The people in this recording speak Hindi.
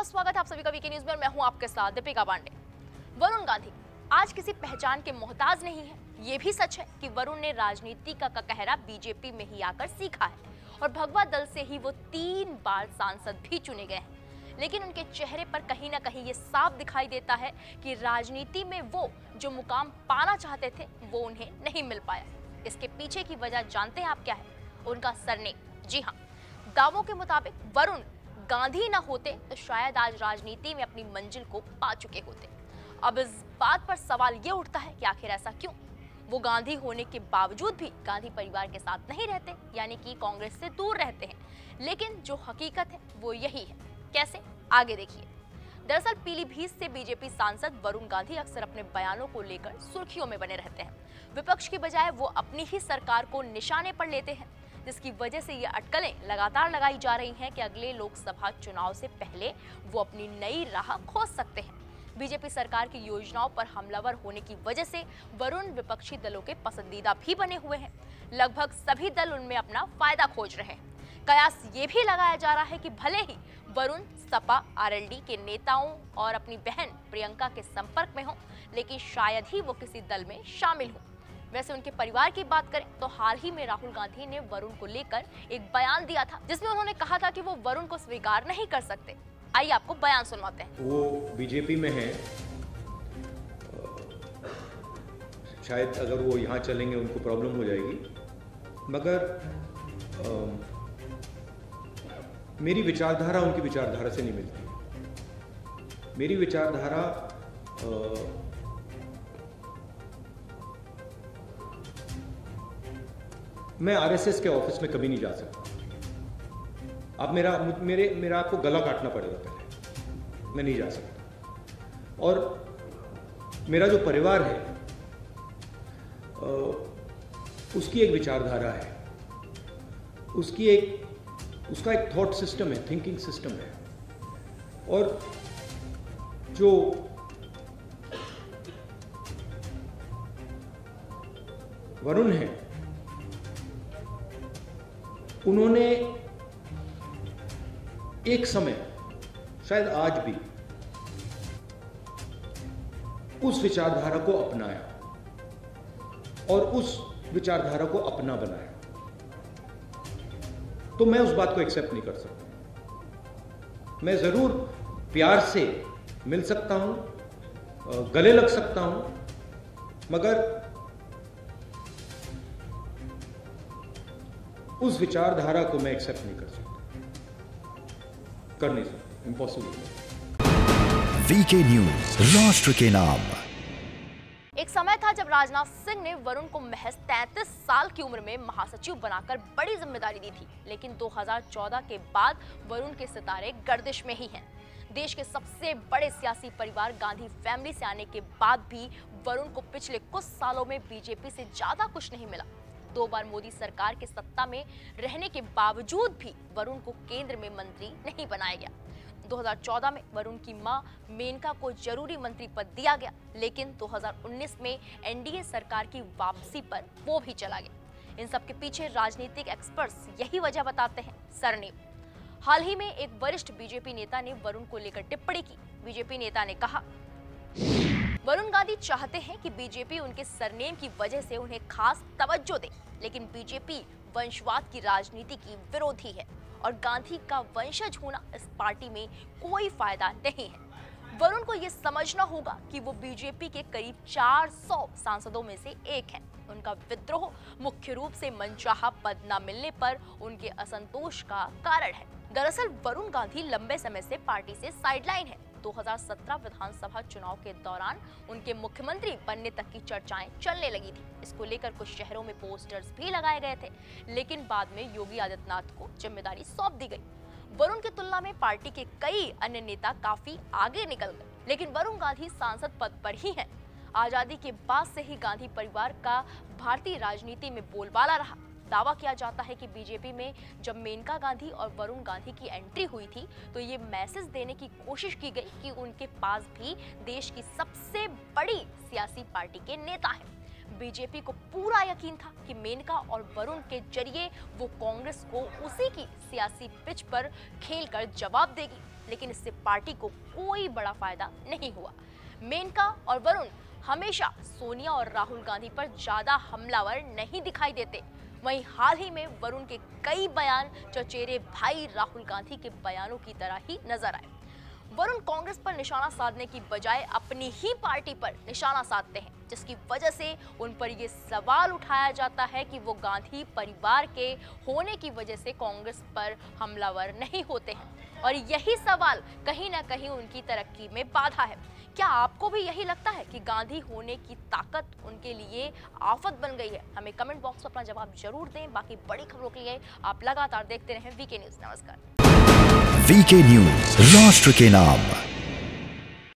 बहुत स्वागत है आप सभी का वीके न्यूज में। मैं हूं आपके साथ दीपिका पांडे। वरुण गांधी आज किसी पहचान के मोहताज नहीं है। ये भी सच है कि वरुण ने राजनीति का ककहरा बीजेपी में ही आकर सीखा है और भगवा दल से ही वो 3 बार सांसद भी चुने गए हैं। लेकिन उनके चेहरे पर कहीं ना कहीं ये साफ दिखाई देता है कि राजनीति में वो जो मुकाम पाना चाहते थे वो उन्हें नहीं मिल पाया। इसके पीछे की वजह जानते हैं आप क्या है? उनका सरनेम। जी हाँ, दावों के मुताबिक वरुण गांधी ना होते तो शायद आज राजनीति में अपनी मंजिल को पा चुके होते। अब इस बात पर सवाल ये उठता है कि आखिर ऐसा क्यों? वो गांधी होने के बावजूद भी गांधी परिवार के साथ नहीं रहते, यानी कि कांग्रेस से दूर रहते हैं। लेकिन जो हकीकत है वो यही है। कैसे? आगे देखिए। दरअसल पीलीभीत से बीजेपी सांसद वरुण गांधी अक्सर अपने बयानों को लेकर सुर्खियों में बने रहते हैं। विपक्ष की बजाय वो अपनी ही सरकार को निशाने पर लेते हैं, जिसकी वजह से ये अटकलें लगातार लगाई जा रही हैं कि अगले लोकसभा चुनाव से पहले वो अपनी नई राह खोज सकते हैं। बीजेपी सरकार की योजनाओं पर हमलावर होने की वजह से वरुण विपक्षी दलों के पसंदीदा भी बने हुए हैं। लगभग सभी दल उनमें अपना फायदा खोज रहे हैं। कयास ये भी लगाया जा रहा है कि भले ही वरुण सपा आरएलडी के नेताओं और अपनी बहन प्रियंका के संपर्क में हो, लेकिन शायद ही वो किसी दल में शामिल हो। वैसे उनके परिवार की बात करें तो हाल ही में राहुल गांधी ने वरुण को लेकर एक बयान दिया था, जिसमें उन्होंने कहा था कि वो वरुण को स्वीकार नहीं कर सकते। आइए आपको बयान सुनवाते हैं। वो बीजेपी में हैं, शायद अगर वो यहाँ चलेंगे उनको प्रॉब्लम हो जाएगी, मगर मेरी विचारधारा उनकी विचारधारा से नहीं मिलती। मेरी विचारधारा मैं आरएसएस के ऑफिस में कभी नहीं जा सकता। अब मेरा आपको गला काटना पड़ेगा पहले, मैं नहीं जा सकता। और मेरा जो परिवार है उसकी एक विचारधारा है, उसका एक थॉट सिस्टम है, थिंकिंग सिस्टम है। और जो वरुण है उन्होंने एक समय, शायद आज भी, उस विचारधारा को अपनाया और उस विचारधारा को अपना बनाया। तो मैं उस बात को एक्सेप्ट नहीं कर सकता। मैं जरूर प्यार से मिल सकता हूं, गले लग सकता हूं, मगर उस विचारधारा को मैं एक्सेप्ट नहीं कर सकता, कर नहीं सकता, इम्पॉसिबल। वीके न्यूज, राष्ट्र के नाम। एक समय था जब राजनाथ सिंह ने वरुण को महज 33 साल की उम्र में महासचिव बनाकर बड़ी जिम्मेदारी दी थी, लेकिन 2014 के बाद वरुण के सितारे गर्दिश में ही हैं। देश के सबसे बड़े सियासी परिवार गांधी फैमिली से आने के बाद भी वरुण को पिछले कुछ सालों में बीजेपी से ज्यादा कुछ नहीं मिला। 2 बार मोदी सरकार के सत्ता में रहने के बावजूद भी वरुण को केंद्र में मंत्री नहीं बनाया गया। 2014 में वरुण की मां मेनका को जरूरी मंत्री पद दिया गया, लेकिन 2019 में एनडीए सरकार की वापसी पर वो भी चला गया। इन सब के पीछे राजनीतिक एक्सपर्ट्स यही वजह बताते हैं, सरनेम। हाल ही में एक वरिष्ठ बीजेपी नेता ने वरुण को लेकर टिप्पणी की। बीजेपी नेता ने कहा, वरुण गांधी चाहते हैं कि बीजेपी उनके सरनेम की वजह से उन्हें खास तवज्जो दे, लेकिन बीजेपी वंशवाद की राजनीति की विरोधी है और गांधी का वंशज होना इस पार्टी में कोई फायदा नहीं है। वरुण को यह समझना होगा कि वो बीजेपी के करीब 400 सांसदों में से एक हैं। उनका विद्रोह मुख्य रूप से मनचाहा पद न मिलने पर उनके असंतोष का कारण है। दरअसल वरुण गांधी लंबे समय से पार्टी से साइडलाइन है। 2017 विधानसभा चुनाव के दौरान उनके मुख्यमंत्री बनने तक की चर्चाएं चलने लगी थी। इसको लेकर कुछ शहरों में पोस्टर्स भी लगाए गए थे, लेकिन बाद में योगी आदित्यनाथ को जिम्मेदारी सौंप दी गई। वरुण की तुलना में पार्टी के कई अन्य नेता काफी आगे निकल गए, लेकिन वरुण गांधी सांसद पद पर ही हैं। आजादी के बाद से ही गांधी परिवार का भारतीय राजनीति में बोलबाला रहा। दावा किया जाता है कि बीजेपी में जब मेनका गांधी और वरुण गांधी की एंट्री हुई थी तो ये मैसेज देने की कोशिश की गई कि उनके पास भी देश की सबसे बड़ी सियासी पार्टी के नेता हैं। बीजेपी को पूरा यकीन था कि मेनका और वरुण के जरिए वो कांग्रेस को उसी की सियासी पिच पर खेलकर जवाब देगी, लेकिन इससे पार्टी को कोई बड़ा फायदा नहीं हुआ। मेनका और वरुण हमेशा सोनिया और राहुल गांधी पर ज्यादा हमलावर नहीं दिखाई देते। वहीं हाल ही में वरुण के कई बयान चचेरे भाई राहुल गांधी के बयानों की तरह ही नजर आए। वरुण कांग्रेस पर निशाना साधने की बजाय अपनी ही पार्टी पर निशाना साधते हैं, जिसकी वजह से उन पर यह सवाल उठाया जाता है कि वो गांधी परिवार के होने की वजह से कांग्रेस पर हमलावर नहीं होते हैं और यही सवाल कहीं ना कहीं उनकी तरक्की में बाधा है। क्या आपको भी यही लगता है कि गांधी होने की ताकत उनके लिए आफत बन गई है? हमें कमेंट बॉक्स में अपना जवाब जरूर दें। बाकी बड़ी खबरों के लिए आप लगातार देखते रहें वीके न्यूज। नमस्कार। वीके न्यूज, राष्ट्र के नाम।